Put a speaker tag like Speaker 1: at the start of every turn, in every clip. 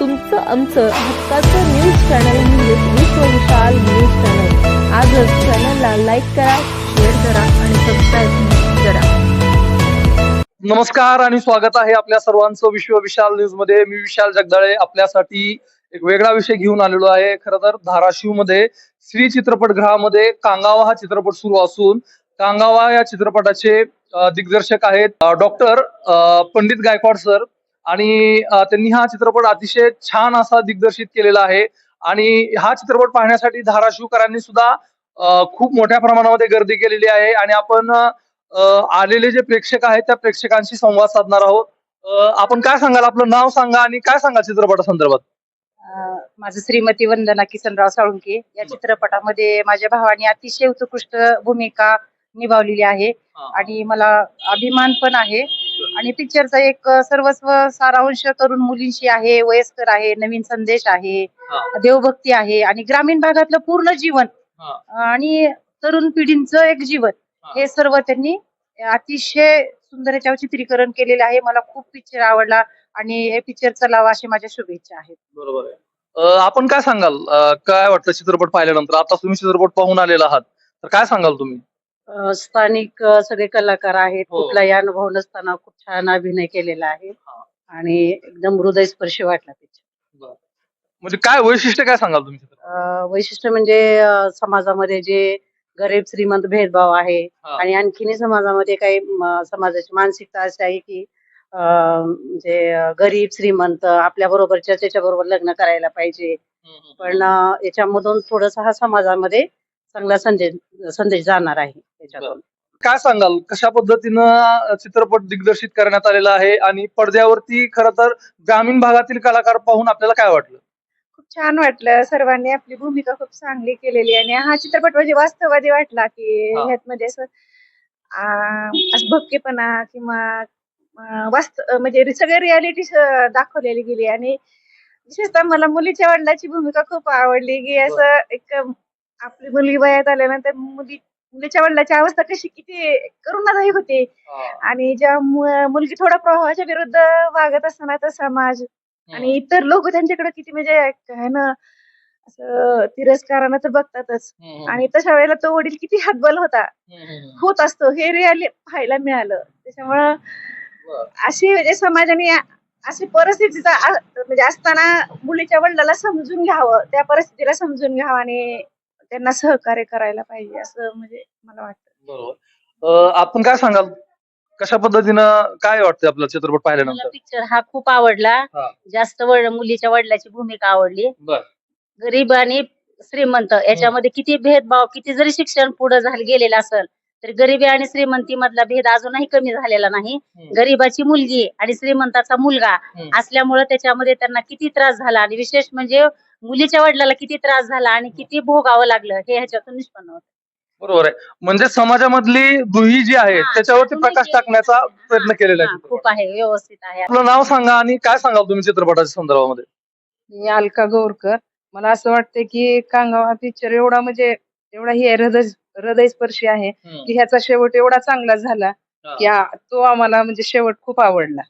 Speaker 1: तुमचं आमचं हक्काचं न्यूज चॅनल म्हणजेच विश्व विशाल न्यूज चॅनल. आजच चॅनलला लाईक करा, शेअर करा आणि सबस्क्राईब करा.
Speaker 2: नमस्कार आणि स्वागत आहे आपल्या सर्वांचं विश्व विशाल न्यूज मध्ये. मी विशाल जगदाळे आपल्यासाठी एक वेगळा विषय घेऊन आलेलो आहे. खरं तर धाराशिव मध्ये श्री चित्रपटगृहामध्ये कांगावा हा चित्रपट सुरू असून कांगावा या चित्रपटाचे दिग्दर्शक आहेत डॉक्टर पंडित गायकवाड सर. आणि त्यांनी हा चित्रपट अतिशय छान असा दिग्दर्शित केलेला आहे. आणि हा चित्रपट पाहण्यासाठी धाराशिवकरांनी सुद्धा खूप मोठ्या प्रमाणामध्ये गर्दी केलेली आहे. आणि आपण आलेले जे प्रेक्षक आहेत त्या प्रेक्षकांशी संवाद साधणार आहोत. आपण काय सांगाल, आपलं नाव सांगा आणि काय सांगाल चित्रपटासंदर्भात.
Speaker 3: माझं श्रीमती वंदना किसनराव साळुंके. या चित्रपटामध्ये माझ्या भावाने अतिशय उत्कृष्ट भूमिका निभावलेली आहे आणि मला अभिमान पण आहे. आणि पिक्चरचा एक सर्वस्व सारांश तरुण मुलींशी आहे, वयस्कर आहे, नवीन संदेश आहे, देवभक्ती आहे आणि ग्रामीण भागातलं पूर्ण जीवन आणि तरुण पिढींचं एक जीवन, हे सर्व त्यांनी अतिशय सुंदर याच्यावर चित्रीकरण केलेलं आहे. मला खूप पिक्चर आवडला आणि हे पिक्चर चलावा अशी माझ्या शुभेच्छा आहेत.
Speaker 2: बरोबर आहे. आपण काय सांगाल, काय वाटतं चित्रपट पाहिल्यानंतर? आता तुम्ही चित्रपट पाहून आलेला आहात, तर काय सांगाल तुम्ही?
Speaker 3: स्थानिक सगळे कलाकार आहेत.
Speaker 2: हो.
Speaker 3: कुठलाही अनुभव नसताना खूप छान अभिनय केलेला आहे आणि एकदम हृदयस्पर्शी वाटला पिक्चर.
Speaker 2: म्हणजे काय वैशिष्ट्य काय सांगाल तुम्ही?
Speaker 3: वैशिष्ट्य म्हणजे समाजामध्ये जे गरीब श्रीमंत भेदभाव आहे आणि आणखीनही समाजामध्ये काही समाजाची मानसिकता अशी आहे की म्हणजे गरीब श्रीमंत आपल्या बरोबरच्या त्याच्या बरोबर लग्न करायला पाहिजे. पण याच्यामधून थोडस हा समाजामध्ये चांगला संदेश जाणार आहे त्याच्यातून.
Speaker 2: काय सांगाल, कशा पद्धतीनं चित्रपट दिग्दर्शित करण्यात आलेला आहे आणि पडद्यावरती खरं तर ग्रामीण भागातील कलाकार पाहून आपल्याला काय वाटलं?
Speaker 4: खूप छान वाटलं. सर्वांनी आपली भूमिका खूप चांगली केलेली आणि हा चित्रपट म्हणजे वास्तववादी वाटला की ह्यातमध्ये असं भक्तीपणा किंवा म्हणजे सगळे रियालिटी दाखवलेली गेली. आणि विशेषतः मला मुलीच्या वडिलांची भूमिका खूप आवडली की असं एक आपली मुलगी वयात आल्यानंतर मुलीच्या वडिलांची अवस्था कशी किती करुणादायी होती आणि जेव्हा मुलगी थोडा प्रवाहाच्या विरुद्ध वागत असताना तर समाज आणि इतर लोक त्यांच्याकडे किती म्हणजे काय ना असं तिरस्कारानं तर बघतातच. आणि तशा वेळेला तो वडील किती हातबल होत असतो हे रिअली पाहायला मिळालं. त्याच्यामुळं अशी म्हणजे समाजाने अशी परिस्थितीचा म्हणजे असताना मुलीच्या वडिलाला समजून घ्यावं, त्या परिस्थितीला समजून घ्यावं आणि त्यांना सहकार्य करायला पाहिजे असं म्हणजे मला वाटतं.
Speaker 2: बरोबर. आपण काय सांगाल, कशा पद्धतीनं काय वाटतं आपला चित्रपट पाहिल्यानंतर?
Speaker 3: पिक्चर हा खूप आवडला.
Speaker 2: हा.
Speaker 3: जास्त मुलीच्या वडिलाची भूमिका आवडली. गरीब आणि श्रीमंत याच्यामध्ये किती भेदभाव, किती जरी शिक्षण पुढे गेलेलं असेल तर गरिबी आणि श्रीमंती मधला भेद अजूनही कमी झालेला नाही. गरीबाची मुलगी आणि श्रीमंताचा मुलगा असल्यामुळे त्याच्यामध्ये त्यांना किती त्रास झाला आणि विशेष म्हणजे मुलीच्या वडिलाला किती त्रास झाला आणि किती भोगावं लागलं हे ह्याच्यातून निष्पन्न होतं.
Speaker 2: बरोबर आहे. म्हणजे समाजामधली दुही जी आहे त्याच्यावरती प्रकाश टाकण्याचा प्रयत्न केलेला आहे.
Speaker 3: खूप आहे, व्यवस्थित आहे.
Speaker 2: आपलं नाव सांगा आणि काय सांगाल तुम्ही चित्रपटाच्या संदर्भामध्ये?
Speaker 5: मी अलका गौरकर. मला असं वाटतं की कांगावा हा पिक्चर एवढा म्हणजे एवढा हे हृदयस्पर्शी आहे की ह्याचा शेवट एवढा चांगला झाला की तो आम्हाला म्हणजे शेवट खूप आवडला.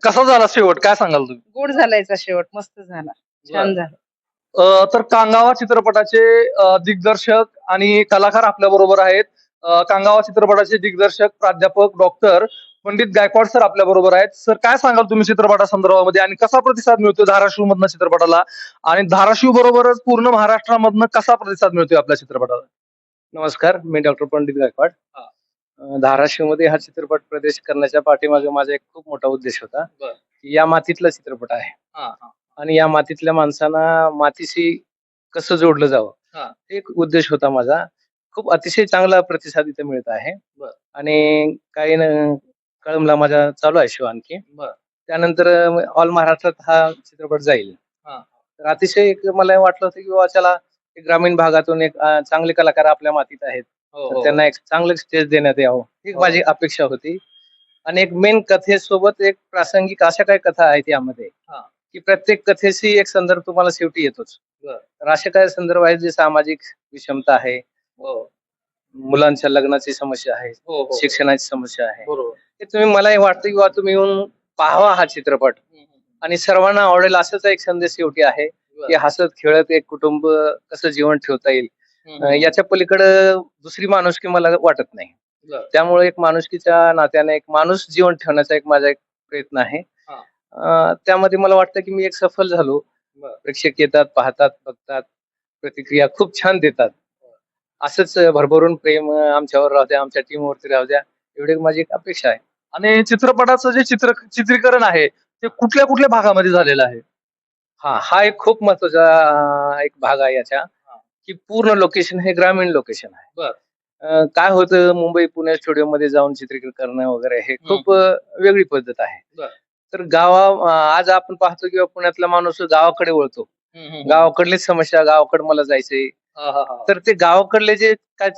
Speaker 2: कसा झाला शेवट, काय सांगाल तुम्ही?
Speaker 5: गोड झाला याचा शेवट, मस्त झाला, छान झाला.
Speaker 2: तर कांगावा चित्रपटाचे दिग्दर्शक आणि कलाकार आपल्या बरोबर आहेत. कांगावा चित्रपटाचे दिग्दर्शक प्राध्यापक डॉक्टर पंडित गायकवाड सर आपल्या बरोबर आहेत. सर, काय सांगाल तुम्ही चित्रपटासंदर्भामध्ये आणि कसा प्रतिसाद मिळतोय धाराशिव मधनं चित्रपटाला आणि धाराशिव बरोबरच पूर्ण महाराष्ट्रामधनं कसा प्रतिसाद मिळतोय आपल्या चित्रपटाला?
Speaker 6: नमस्कार, मी डॉक्टर पंडित गायकवाड. धाराशिव मध्ये हा चित्रपट प्रदर्शित करण्याच्या पाठीमागे माझा एक खूप मोठा उद्देश होता. या मातीतला चित्रपट आहे आणि या मातीतल्या माणसांना मातीशी कसं जोडलं जावं, एक उद्देश होता माझा. खूप अतिशय चांगला प्रतिसाद इथे मिळत आहे आणि काही कळमला माझा चालू आहे शो आणखी. त्यानंतर ऑल महाराष्ट्रात हा चित्रपट जाईल. तर अतिशय मला वाटलं होतं की बाबा चला, ग्रामीण भागातून एक चांगले कलाकार आपल्या मातीत आहेत, तर त्यांना एक चांगलं स्टेज देण्यात यावं ही माझी अपेक्षा होती. आणि एक मेन कथेसोबत एक प्रासंगिक अशा काही कथा आहेत यामध्ये की प्रत्येक कथेशी एक संदर्भ तुम्हाला शेवटी येतोच. तर असे काही संदर्भ आहेत जे सामाजिक विषमता आहे, मुलांच्या लग्नाची समस्या आहे, शिक्षणाची समस्या आहे. ते तुम्ही, मला वाटतं की तुम्ही येऊन पाहावा हा चित्रपट आणि सर्वांना आवडेल असाच एक संदेश शेवटी आहे की हसत खेळत एक कुटुंब कसं जीवन ठेवता येईल याच्या पलीकडे दुसरी माणुसकी मला वाटत नाही. त्यामुळे एक माणुसकीच्या नात्याने एक माणूस जीवन ठेवण्याचा एक माझा एक प्रयत्न आहे. त्यामध्ये मला वाटतं की मी एक सफल झालो. प्रेक्षक येतात, पाहतात, बघतात, प्रतिक्रिया खूप छान देतात. असंच भरभरून प्रेम आमच्यावर राहू द्या, आमच्या टीमवरती राहू द्या, एवढी माझी एक अपेक्षा आहे.
Speaker 2: आणि चित्रपटाचं जे चित्रीकरण आहे ते कुठल्या कुठल्या भागामध्ये झालेलं आहे?
Speaker 6: हा एक खूप महत्वाचा एक भाग आहे याच्या, की पूर्ण लोकेशन हे ग्रामीण लोकेशन आहे. काय होतं, मुंबई पुणे स्टुडिओ मध्ये जाऊन चित्रीकरण करणं वगैरे हे खूप वेगळी पद्धत आहे. तर आज आपण पाहतो किंवा पुण्यातला माणूस गावाकडे वळतो, गावाकडलीच समस्या, गावाकडे मला जायचंय. तर ते गावाकडले जे काय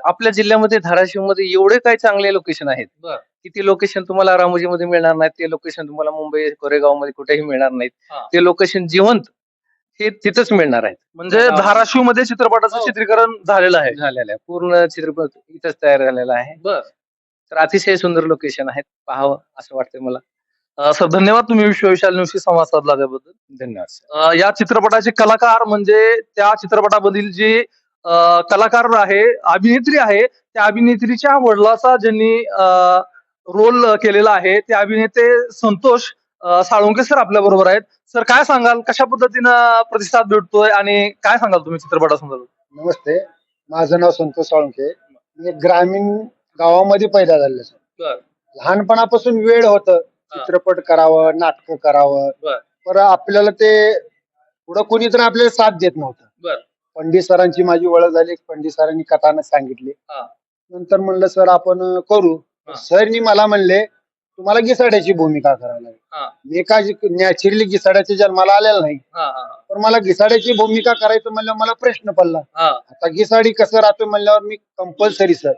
Speaker 6: आपल्या जिल्ह्यामध्ये धाराशिव मध्ये एवढे काय चांगले लोकेशन आहेत की ते लोकेशन तुम्हाला रामोजीमध्ये मिळणार नाहीत, ते लोकेशन तुम्हाला मुंबई कोरेगाव मध्ये कुठेही मिळणार नाहीत. ते लोकेशन जिवंत हे तिथंच मिळणार आहेत.
Speaker 2: म्हणजे धाराशिव मध्ये चित्रपटाचं चित्रीकरण झालेलं आहे.
Speaker 6: पूर्ण चित्रपट इथंच तयार झालेला आहे. तर अतिशय सुंदर लोकेशन आहेत, पाहावं असं वाटतंय मला.
Speaker 2: सर धन्यवाद, तुम्ही विश्वविशाल न्यूजशी संवाद साधला त्याबद्दल.
Speaker 6: धन्यवाद.
Speaker 2: या चित्रपटाचे कलाकार म्हणजे त्या चित्रपटामधील जे कलाकार आहे, अभिनेत्री आहे, त्या अभिनेत्रीच्या वडिलाचा ज्यांनी रोल केलेला आहे ते अभिनेते संतोष साळुंके सर आपल्या बरोबर आहेत. सर काय सांगाल, कशा पद्धतीनं प्रतिसाद भेटतोय आणि काय सांगाल तुम्ही चित्रपटासंदर्भात?
Speaker 7: नमस्ते, माझं नाव संतोष साळुंके. मी एक ग्रामीण गावामध्ये पैदा झालेलो सर. लहानपणापासून वेळ होतं चित्रपट करावं, नाटक करावं, पण आपल्याला ते पुढं कोणी तर आपल्याला साथ देत नव्हतं. पंडित सरांची माझी ओळख झाली, पंडित सरांनी कथानक सांगितले. नंतर म्हणलं सर आपण करू. सरनी मला म्हणले तुम्हाला घिसाड्याची भूमिका करायला लागेल. मी का नॅचरली घिसाड्याच्या जन्माला आलेला नाही, पण मला घिसाड्याची भूमिका करायचं म्हणलं मला प्रश्न पडला. आता घिसाडी कसं राहतो म्हणल्यावर मी कंपल्सरी सर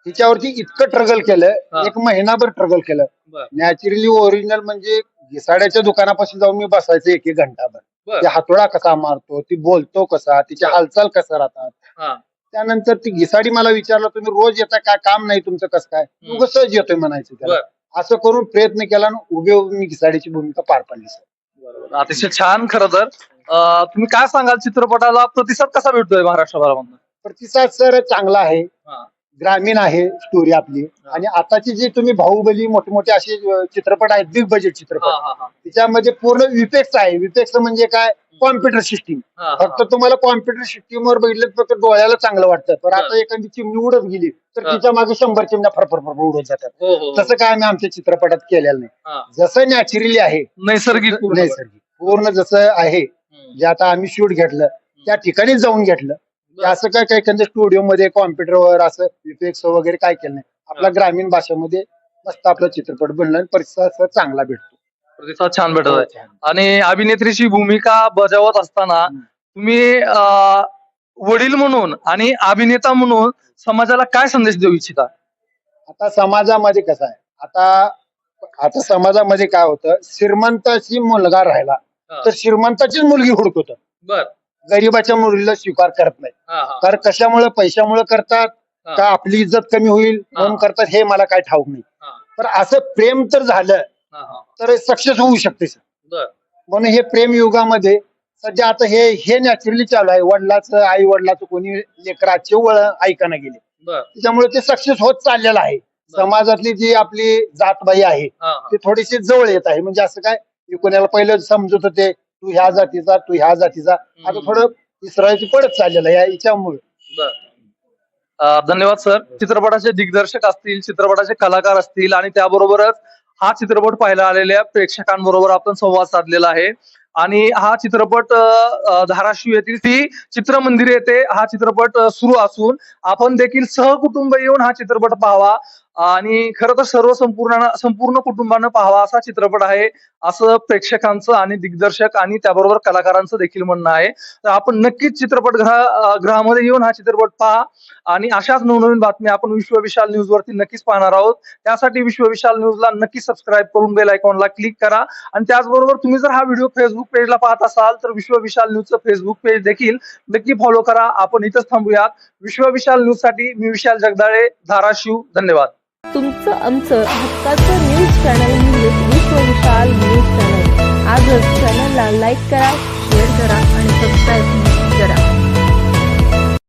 Speaker 7: तिच्यावरती इतकं ट्रगल केलं, एक महिनाभर ट्रगल केलं. नॅचरली ओरिजिनल म्हणजे घिसाड्याच्या दुकानापासून जाऊन मी बसायचं एक घंटाभर. ते हातोडा कसा मारतो, ती बोलतो कसा, तिच्या हालचाल कसं राहतात. त्यानंतर ती घिसाडी मला विचारलं तुम्ही रोज येता काय, काम नाही तुमचं कसं काय? उगाच सहज येतोय म्हणायचं त्याला. असं करून प्रयत्न केला आणि उभे उभे मी घिसाडीची भूमिका पार पाडली सर.
Speaker 2: अतिशय छान. खरं तर तुम्ही काय सांगाल, चित्रपटाला प्रतिसाद कसा भेटतोय महाराष्ट्रभरामधून?
Speaker 7: प्रतिसाद सर चांगला आहे, ग्रामीण आहे स्टोरी आपली. आणि आताची जी तुम्ही बाहुबली मोठे असे चित्रपट आहेत, बिग बजेट चित्रपट, त्याच्यामध्ये पूर्ण विपेक्स आहे. विपेक्स म्हणजे काय, कॉम्प्युटर सिस्टीम. फक्त तुम्हाला कॉम्प्युटर सिस्टीमवर बघितलं फक्त डोळ्याला चांगलं वाटतं, पण आता एखादी चिमणी उडत गेली तर तिच्या मागे 100 चिमण्या फरफर उडत जातात. तसं काय आम्ही आमच्या चित्रपटात केलेलं नाही. जसं नॅचरली आहे,
Speaker 2: नैसर्गिक
Speaker 7: पूर्ण जसं आहे, जे आता आम्ही शूट घेतलं त्या ठिकाणी जाऊन घेतलं. असं काय काही एखाद्या स्टुडिओ मध्ये कॉम्प्युटरवर असं इफेक्ट्स वगैरे काय केलं नाही. आपल्या ग्रामीण भाषेमध्ये मस्त आपला चित्रपट बनला आणि प्रतिसाद चांगला भेटतो.
Speaker 2: प्रतिसाद छान भेटत आहे. आणि अभिनेत्रीची भूमिका बजावत असताना तुम्ही वडील म्हणून आणि अभिनेता म्हणून समाजाला काय संदेश देऊ इच्छिता?
Speaker 7: आता समाजामध्ये कसं आहे, आता समाजामध्ये काय होतं, श्रीमंताची मुलगा राहिला तर श्रीमंताचीच मुलगी हुडकवत, गरीबाच्या मुलीला स्वीकार करत नाही. कारण कशामुळे, पैशामुळे करतात का आपली इज्जत कमी होईल म्हणून करतात, हे मला काय ठाऊक नाही. पण असं प्रेम तर झालं तर सक्सेस होऊ शकते सर. म्हणून हे प्रेम युगामध्ये सध्या आता हे नॅचरली चालू आहे. वडिलाचं, आई वडिलाचं कोणी लेकराचे वळ ऐकायला गेले, त्याच्यामुळे ते सक्सेस होत चाललेलं आहे. समाजातली जी आपली जातबाई आहे ती थोडीशी जवळ येत आहे. म्हणजे असं काय, कोणाला पहिलं समजत होते तू ह्या जातीचा, तू ह्या जातीचा, आता थोडं इसरायची पडत चाललेलं आहे याच्यामुळे.
Speaker 2: धन्यवाद सर. चित्रपटाचे दिग्दर्शक असतील, चित्रपटाचे कलाकार असतील आणि त्याबरोबरच हा चित्रपट पाहायला आलेल्या प्रेक्षकांबरोबर आपण संवाद साधलेला आहे. आणि हा चित्रपट धाराशिव येथील ती चित्रमंदिर येथे हा चित्रपट सुरू असून आपण देखील सहकुटुंब येऊन हा चित्रपट पाहावा आणि खरं तर संपूर्ण कुटुंबानं पाहावा असा चित्रपट आहे, असं प्रेक्षकांचं आणि दिग्दर्शक आणि त्याबरोबर कलाकारांचं देखील म्हणणं आहे. तर आपण नक्कीच चित्रपटगृहामध्ये येऊन हा चित्रपट पहा आणि अशाच नवनवीन बातम्या आपण विश्वविशाल न्यूज वरती नक्कीच पाहणार आहोत. त्यासाठी विश्वविशाल न्यूजला नक्की सबस्क्राईब करून बेल आयकॉनला क्लिक करा. आणि त्याचबरोबर तुम्ही जर हा व्हिडिओ फेसबुक पेजला पाहत असाल तर विश्वविशाल न्यूजचं फेसबुक पेज देखील नक्की फॉलो करा. आपण इथंच थांबूयात. विश्वविशाल न्यूज साठी मी विशाल जगदाळे, धाराशिव. धन्यवाद.
Speaker 1: तुमचं आमचं हक्काचं न्यूज चॅनल म्हणजे विश्वविशाल न्यूज चॅनल. आजच चॅनलला लाईक करा, शेअर करा आणि सबस्क्राईब करा.